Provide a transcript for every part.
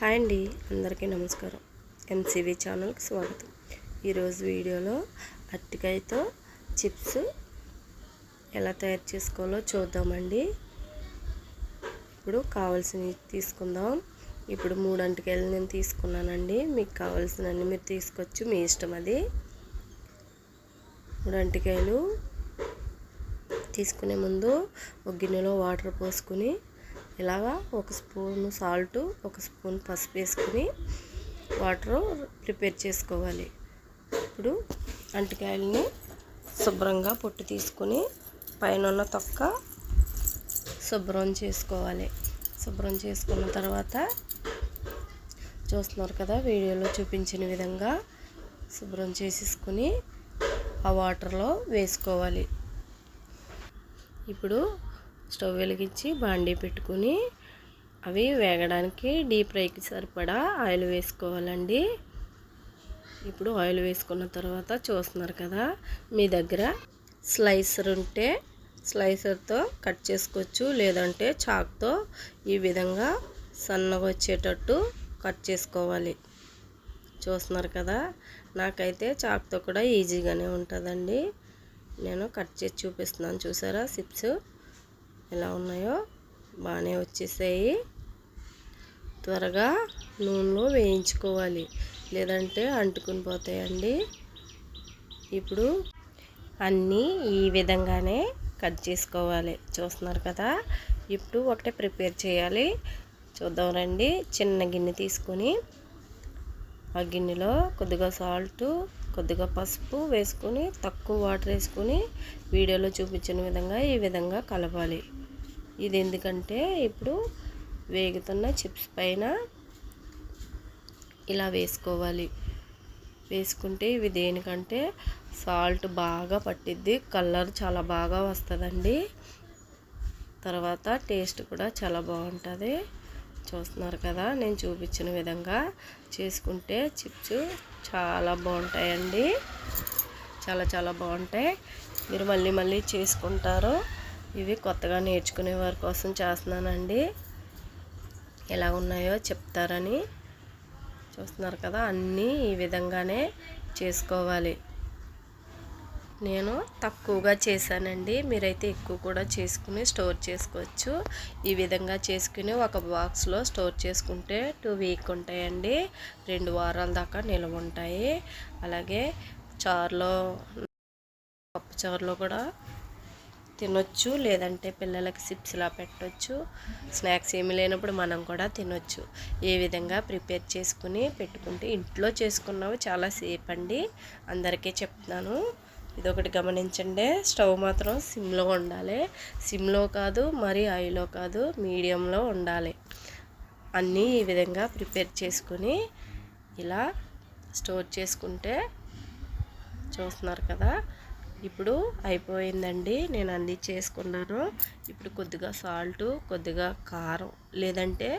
Hi అండి, అందరికీ నమస్కారం. ఎంసీవీ ఛానల్కి స్వాగతం. ఈరోజు వీడియోలో అరటికాయతో చిప్స్ ఎలా తయారు చేసుకోవాలో చూద్దామండి. ఇప్పుడు కావాల్సినవి తీసుకుందాం. ఇప్పుడు 3 అరటికాయలు నేను తీసుకున్నానండి. మీకు కావాల్సినన్ని మీరు తీసుకోవచ్చు, మీ ఇష్టం అది. 3 అరటికాయలు తీసుకునే ముందు ఒక గిన్నెలో వాటర్ పోసుకుని ఇలాగా 1 స్పూన్ సాల్ట్, 1 స్పూన్ పసుపు వేసుకుని వాటర్ ప్రిపేర్ చేసుకోవాలి. ఇప్పుడు అరటికాయలని శుభ్రంగా పొట్టు తీసుకుని పైన ఉన్న తొక్క శుభ్రం చేసుకోవాలి. శుభ్రం చేసుకున్న తర్వాత చూస్తున్నారు కదా, వీడియోలో చూపించిన విధంగా శుభ్రం చేసేసుకుని ఆ వాటర్లో వేసుకోవాలి. ఇప్పుడు స్టవ్ వెలిగించి బాండీ పెట్టుకుని అవి వేగడానికి డీప్ ఫ్రైకి సరిపడా ఆయిల్ వేసుకోవాలండి. ఇప్పుడు ఆయిల్ వేసుకున్న తర్వాత చూస్తున్నారు కదా, మీ దగ్గర స్లైసర్ ఉంటే స్లైసర్తో కట్ చేసుకోవచ్చు, లేదంటే చాక్తో ఈ విధంగా సన్నగా వచ్చేటట్టు కట్ చేసుకోవాలి. చూస్తున్నారు కదా, నాకైతే చాక్తో కూడా ఈజీగానే ఉంటుందండి. నేను కట్ చేసి చూపిస్తున్నాను. చూసారా, చిప్స్ ఎలా ఉన్నాయో బాగానే వచ్చేసాయి. త్వరగా నూనెలో వేయించుకోవాలి, లేదంటే అంటుకుని పోతాయండి. ఇప్పుడు అన్నీ ఈ విధంగానే కట్ చేసుకోవాలి. చూస్తున్నారు కదా, ఇప్పుడు ఒకటే ప్రిపేర్ చేయాలి. చూద్దాం రండి. చిన్న గిన్నె తీసుకొని ఆ గిన్నెలో కొద్దిగా సాల్ట్, కొద్దిగా పసుపు వేసుకొని తక్కువ వాటర్ వేసుకొని వీడియోలో చూపించిన విధంగా ఈ విధంగా కలపాలి. ఇది ఎందుకంటే ఇప్పుడు వేగుతున్న చిప్స్ పైన ఇలా వేసుకోవాలి. వేసుకుంటే ఇవి దేనికంటే సాల్ట్ బాగా పట్టిద్ది, కలర్ చాలా బాగా వస్తుందండి. తర్వాత టేస్ట్ కూడా చాలా బాగుంటుంది. చూస్తున్నారు కదా, నేను చూపించిన విధంగా చేసుకుంటే చిప్స్ చాలా బాగుంటాయండి. చాలా బాగుంటాయి. మీరు మళ్ళీ చేసుకుంటారు. ఇవి కొత్తగా నేర్చుకునే వారి కోసం చేస్తున్నానండి. ఎలా ఉన్నాయో చెప్తారని. చూస్తున్నారు కదా, అన్నీ ఈ విధంగానే చేసుకోవాలి. నేను తక్కువగా చేశానండి, మీరైతే ఎక్కువ కూడా చేసుకుని స్టోర్ చేసుకోవచ్చు. ఈ విధంగా చేసుకుని ఒక బాక్స్లో స్టోర్ చేసుకుంటే 2 వీక్ ఉంటాయండి. 2 వారాల దాకా నిల్వ ఉంటాయి. అలాగే చారులో, పప్పు చారులో కూడా తినొచ్చు, లేదంటే పిల్లలకి చిప్స్లా పెట్టవచ్చు. స్నాక్స్ ఏమి లేనప్పుడు మనం కూడా తినొచ్చు. ఏ విధంగా ప్రిపేర్ చేసుకుని పెట్టుకుంటే ఇంట్లో చేసుకున్నవి చాలా సేఫ్ అండి. అందరికీ చెప్తున్నాను. ఇదొకటి గమనించండి. స్టవ్ మాత్రం సిమ్లో ఉండాలి. సిమ్లో కాదు, మరి హైలో కాదు, మీడియంలో ఉండాలి. అన్నీ ఈ విధంగా ప్రిపేర్ చేసుకుని ఇలా స్టోర్ చేసుకుంటే చూస్తున్నారు కదా, ఇప్పుడు అయిపోయిందండి. నేను అన్నీ చేసుకున్నాను. ఇప్పుడు కొద్దిగా సాల్ట్, కొద్దిగా కారం, లేదంటే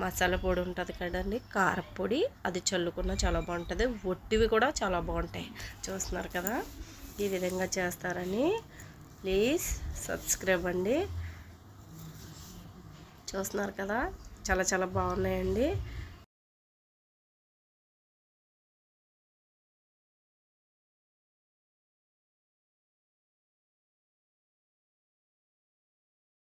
మసాలా పొడి ఉంటుంది కదండి, కారపొడి, అది చల్లుకున్న చాలా బాగుంటుంది. ఒట్టివి కూడా చాలా బాగుంటాయి. చూస్తున్నారు కదా, ఈ విధంగా చేస్తారని. ప్లీజ్ సబ్స్క్రైబ్ అండి. చూస్తున్నారు కదా, చాలా బాగున్నాయండి.